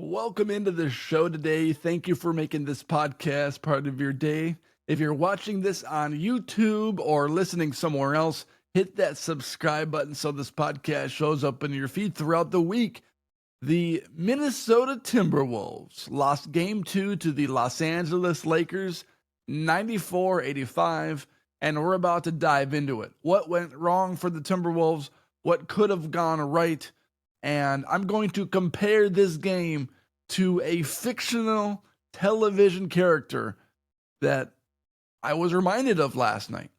Welcome into the show today. Thank you for making this podcast part of your day. If you're watching this on YouTube or listening somewhere else, hit that subscribe button so this podcast shows up in your feed throughout the week. The Minnesota Timberwolves lost game 2 to the Los Angeles Lakers, 94-85, and we're about to dive into it. What went wrong for the Timberwolves? What could have gone right? And I'm going to compare this game to a fictional television character that I was reminded of last night.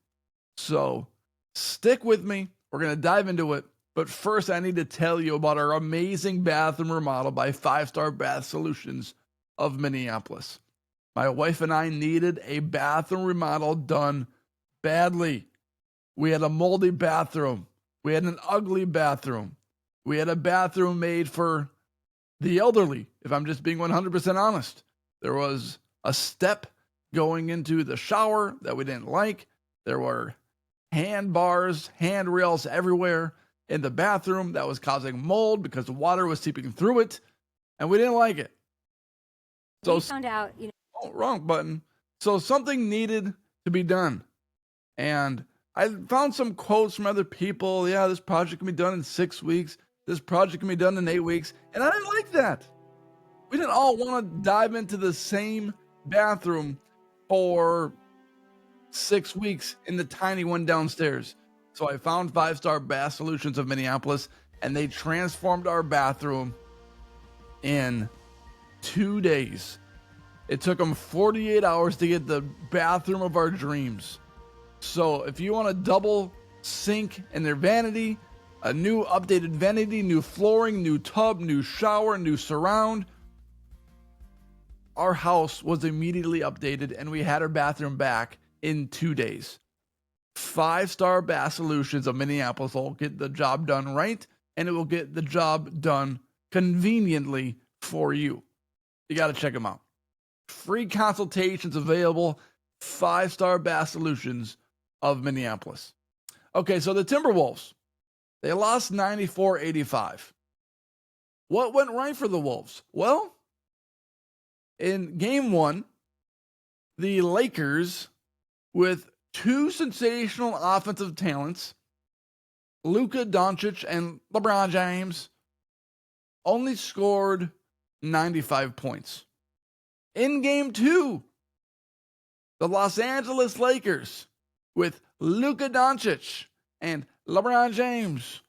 So stick with me. We're going to dive into it. But first, I need to tell you about our amazing bathroom remodel by 5-Star Bath Solutions of Minneapolis. My wife and I needed a bathroom remodel done badly. We had a moldy bathroom. We had an ugly bathroom. We had a bathroom made for the elderly, if I'm just being 100% honest. There was a step going into the shower that we didn't like. There were handbars, handrails everywhere in the bathroom that was causing mold because the water was seeping through it, and we didn't like it. So we found out, oh, wrong button. So something needed to be done. And I found some quotes from other people. Yeah, this project can be done in 6 weeks. This project can be done in 8 weeks. And I didn't like that. We didn't all want to dive into the same bathroom for 6 weeks in the tiny one downstairs. So I found 5-Star Bath Solutions of Minneapolis, and they transformed our bathroom in 2 days. It took them 48 hours to get the bathroom of our dreams. So if you want a double sink in their vanity, a new updated vanity, new flooring, new tub, new shower, new surround, our house was immediately updated and we had our bathroom back in 2 days. 5-Star Bath Solutions of Minneapolis will get the job done right, and it will get the job done conveniently for you. You got to check them out. Free consultations available. 5-Star Bath Solutions of Minneapolis. Okay, so the Timberwolves, they lost 94-85. What went right for the Wolves? Well, in game 1, the Lakers, with two sensational offensive talents, Luka Doncic and LeBron James, only scored 95 points. In game 2, the Los Angeles Lakers, with Luka Doncic and LeBron James,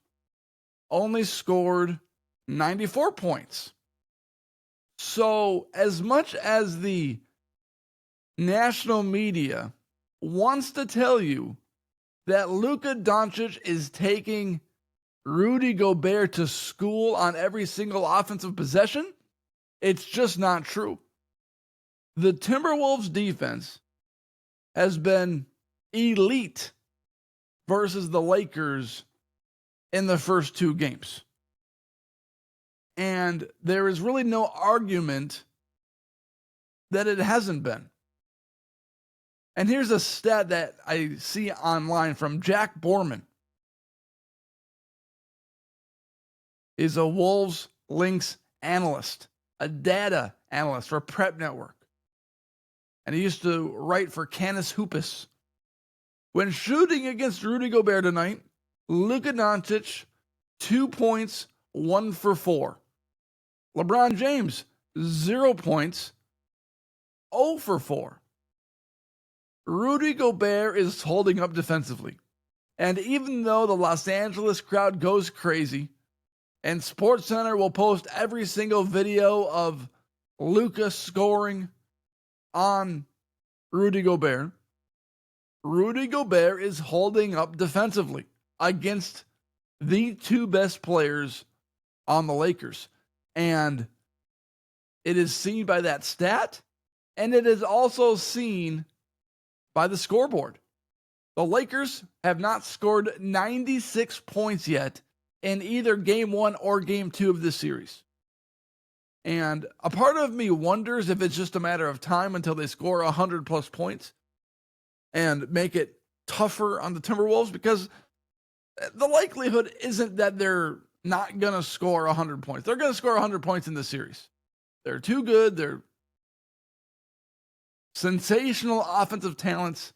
only scored 94 points. So as much as the national media wants to tell you that Luka Doncic is taking Rudy Gobert to school on every single offensive possession, it's just not true. The Timberwolves defense has been elite versus the Lakers in the first 2 games. And there is really no argument that it hasn't been. And here's a stat that I see online from Jack Borman. He's a Wolves Lynx analyst, a data analyst for Prep Network. And he used to write for Canis Hoopus. When shooting against Rudy Gobert tonight, Luka Doncic, 2 points, 1 for 4. LeBron James, 0 points, 0 for 4. Rudy Gobert is holding up defensively. And even though the Los Angeles crowd goes crazy, and SportsCenter will post every single video of Luka scoring on Rudy Gobert is holding up defensively against the 2 best players on the Lakers. And it is seen by that stat, and it is also seen by the scoreboard. The Lakers have not scored 96 points yet in either game 1 or game 2 of this series. And a part of me wonders if it's just a matter of time until they score 100 plus points and make it tougher on the Timberwolves, because the likelihood isn't that they're not going to score 100 points. They're going to score 100 points in this series. They're too good. They're sensational offensive talents,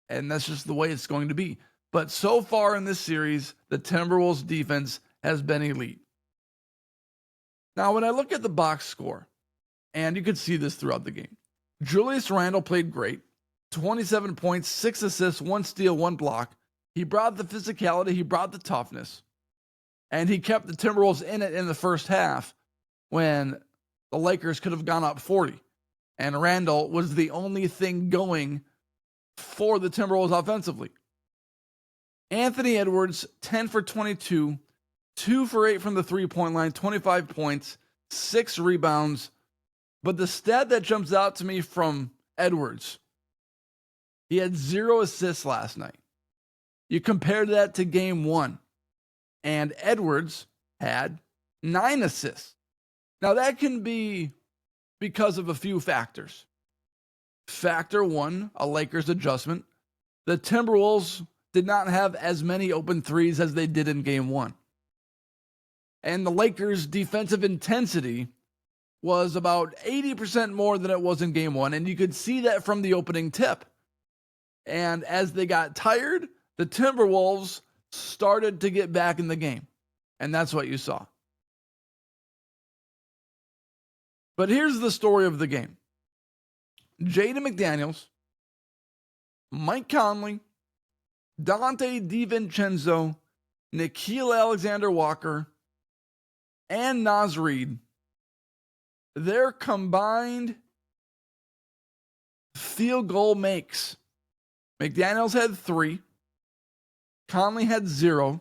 and that's just the way it's going to be. But so far in this series, the Timberwolves defense has been elite. Now, when I look at the box score, and you could see this throughout the game, Julius Randle played great. 27 points, 6 assists, 1 steal, 1 block. He brought the physicality, he brought the toughness, and he kept the Timberwolves in it in the first half when the Lakers could have gone up 40. And Randle was the only thing going for the Timberwolves offensively. Anthony Edwards, 10 for 22, 2 for 8 from the three-point line, 25 points, 6 rebounds. But the stat that jumps out to me from Edwards, he had 0 assists last night. You compare that to game 1, and Edwards had 9 assists. Now that can be because of a few factors. Factor 1, a Lakers adjustment. The Timberwolves did not have as many open threes as they did in game 1. And the Lakers' defensive intensity was about 80% more than it was in game 1, and you could see that from the opening tip. And as they got tired, the Timberwolves started to get back in the game. And that's what you saw. But here's the story of the game. Jaden McDaniels, Mike Conley, Dante DiVincenzo, Nickeil Alexander-Walker, and Naz Reid, their combined field goal makes. McDaniels had 3. Conley had 0.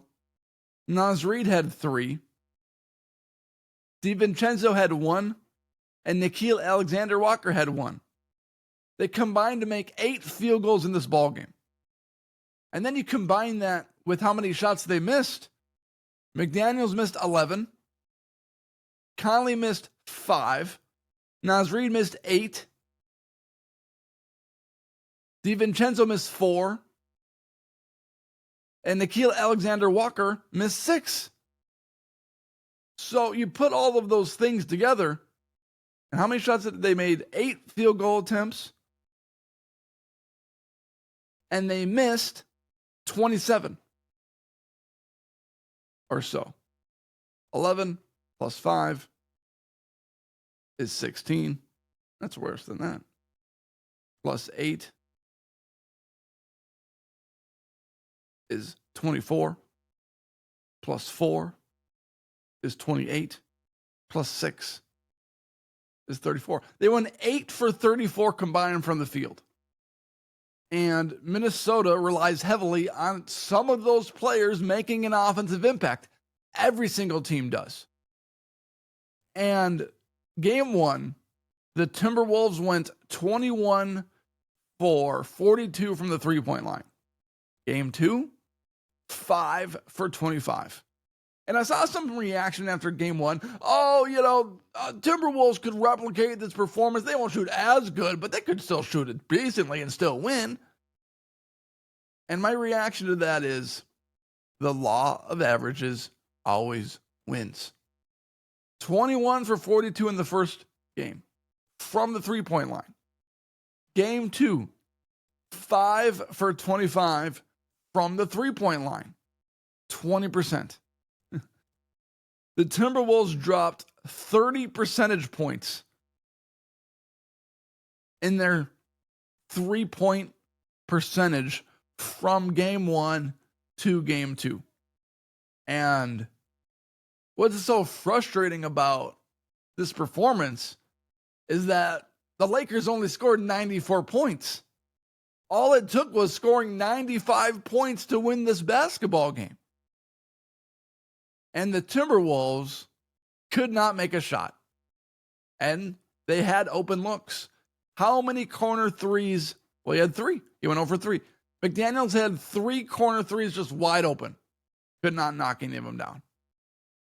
Naz Reid had 3. DiVincenzo had 1. And Nickeil Alexander-Walker had 1. They combined to make 8 field goals in this ballgame. And then you combine that with how many shots they missed. McDaniels missed 11. Conley missed 5. Naz Reid missed 8. DiVincenzo missed 4. And Nickeil Alexander-Walker missed 6. So you put all of those things together, and how many shots did they made? 8 field goal attempts. And they missed 27 or so. 11 plus 5 is 16. That's worse than that. Plus 8 is 24. Plus 4 is 28. Plus 6 is 34. They went 8 for 34 combined from the field. And Minnesota relies heavily on some of those players making an offensive impact. Every single team does. And game 1, the Timberwolves went 21 for 42 from the three-point line. Game 2, 5 for 25. And I saw some reaction after game 1. Timberwolves could replicate this performance. They won't shoot as good, but they could still shoot it decently and still win. And my reaction to that is the law of averages always wins. 21 for 42 in the first game from the three-point line. Game 2, 5 for 25 from the three-point line. 20%. The Timberwolves dropped 30 percentage points in their three-point percentage from game 1 to game 2. And what's so frustrating about this performance is that the Lakers only scored 94 points. All it took was scoring 95 points to win this basketball game. And the Timberwolves could not make a shot. And they had open looks. How many corner threes? Well, he had 3. He went over 3. McDaniels had 3 corner threes just wide open. Could not knock any of them down.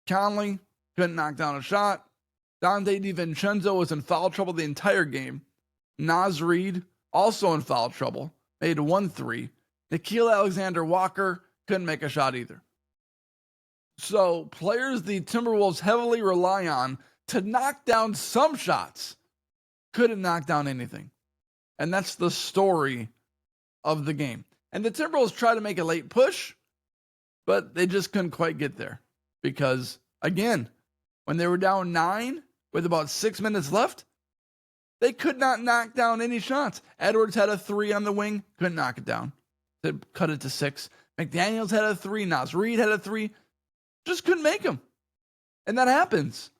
Conley couldn't knock down a shot. Dante DiVincenzo was in foul trouble the entire game. Naz Reid, also in foul trouble, made 1 3. Nickeil Alexander-Walker couldn't make a shot either. So players the Timberwolves heavily rely on to knock down some shots, couldn't knock down anything. And that's the story of the game. And the Timberwolves tried to make a late push, but they just couldn't quite get there. Because, again, when they were down 9 with about 6 minutes left, they could not knock down any shots. Edwards had a 3 on the wing, couldn't knock it down. They cut it to 6. McDaniels had a 3. Naz Reid had a 3. Just couldn't make them. And that happens.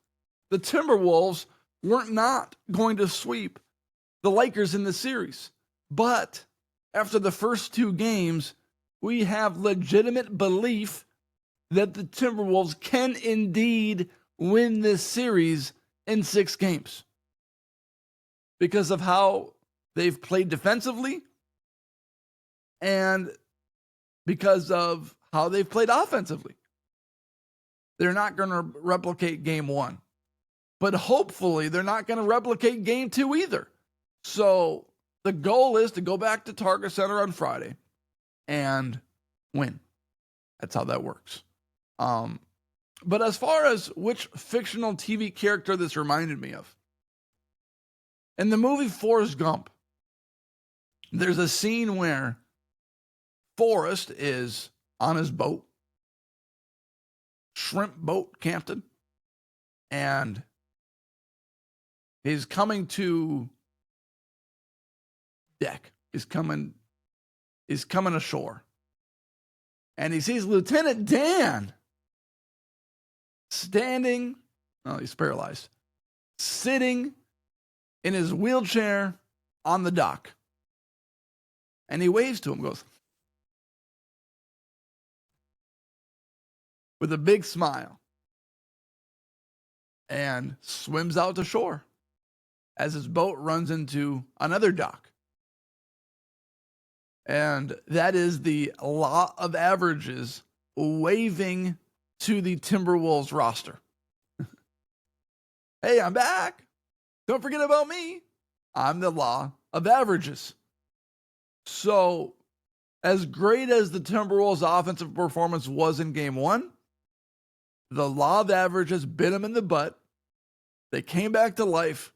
The Timberwolves weren't not going to sweep the Lakers in the series. But after the first 2 games, we have legitimate belief that the Timberwolves can indeed win this series in 6 games. Because of how they've played defensively and because of how they've played offensively. They're not going to replicate game 1. But hopefully they're not going to replicate game 2 either. So the goal is to go back to Target Center on Friday and win. That's how that works. But as far as which fictional TV character this reminded me of, in the movie Forrest Gump, there's a scene where Forrest is on his boat, shrimp boat captain, and he's coming to deck. He's coming ashore. And he sees Lieutenant Dan standing, oh, he's paralyzed, sitting in his wheelchair on the dock. And he waves to him, goes, with a big smile, and swims out to shore as his boat runs into another dock. And that is the law of averages waving to the Timberwolves roster. Hey, I'm back. Don't forget about me. I'm the law of averages. So, as great as the Timberwolves' offensive performance was in game 1, the law of averages bit them in the butt. They came back to life,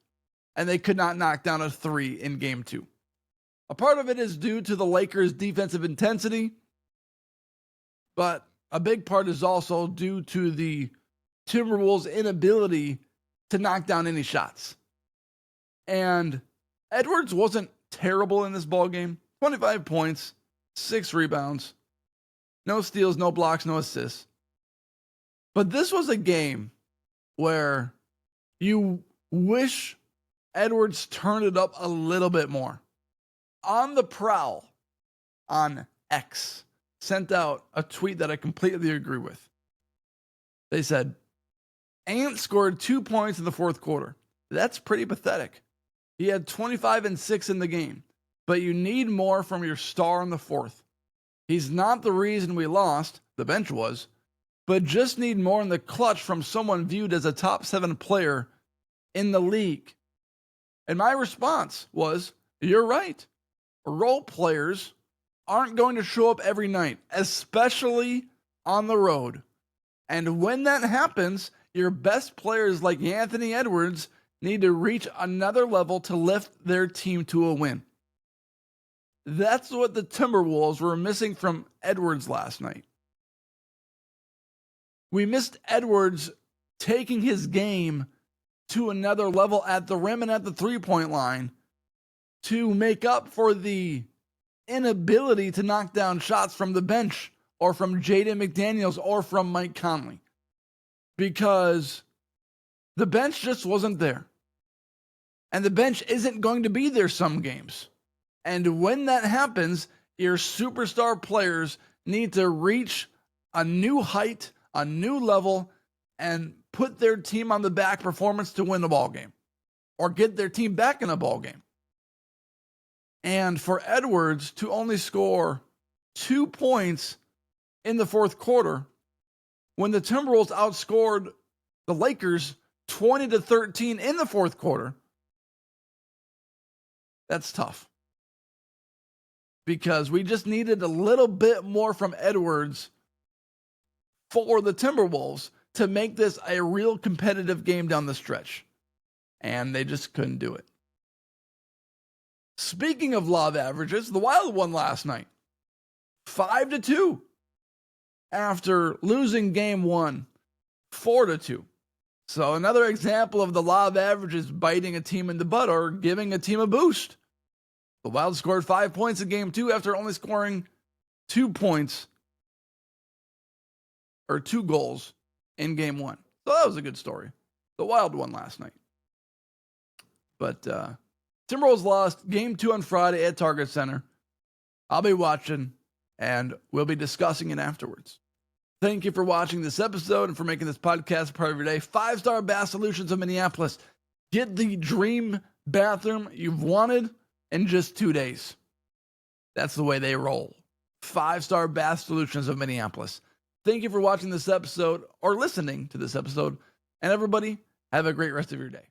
and they could not knock down a 3 in game 2. A part of it is due to the Lakers' defensive intensity, but a big part is also due to the Timberwolves' inability to knock down any shots. And Edwards wasn't terrible in this ballgame. 25 points, 6 rebounds, no steals, no blocks, no assists. But this was a game where you wish Edwards turned it up a little bit more. On the Prowl on X sent out a tweet that I completely agree with. They said, Ant scored 2 points in the fourth quarter. That's pretty pathetic. He had 25 and 6 in the game, but you need more from your star in the fourth. He's not the reason we lost, the bench was, but just need more in the clutch from someone viewed as a top 7 player in the league. And my response was, you're right. Role players aren't going to show up every night, especially on the road. And when that happens, your best players like Anthony Edwards need to reach another level to lift their team to a win. That's what the Timberwolves were missing from Edwards last night. We missed Edwards taking his game to another level at the rim and at the three-point line to make up for the inability to knock down shots from the bench or from Jaden McDaniels or from Mike Conley. Because the bench just wasn't there. And the bench isn't going to be there some games. And when that happens, your superstar players need to reach a new height, a new level, and put their team on the back performance to win the ball game or get their team back in a ball game. And for Edwards to only score 2 points in the fourth quarter when the Timberwolves outscored the Lakers 20-13 in the fourth quarter, that's tough. Because we just needed a little bit more from Edwards for the Timberwolves to make this a real competitive game down the stretch. And they just couldn't do it. Speaking of law of averages, the Wild won last night. 5-2. After losing game 1, 4-2. So another example of the law of averages biting a team in the butt or giving a team a boost. The Wild scored 5 points in game 2 after only scoring 2 points or 2 goals in game 1. So that was a good story. The Wild won last night. But Timberwolves lost game 2 on Friday at Target Center. I'll be watching and we'll be discussing it afterwards. Thank you for watching this episode and for making this podcast part of your day. 5-Star Bath Solutions of Minneapolis. Get the dream bathroom you've wanted in just 2 days. That's the way they roll. 5-Star Bath Solutions of Minneapolis. Thank you for watching this episode or listening to this episode. And everybody, have a great rest of your day.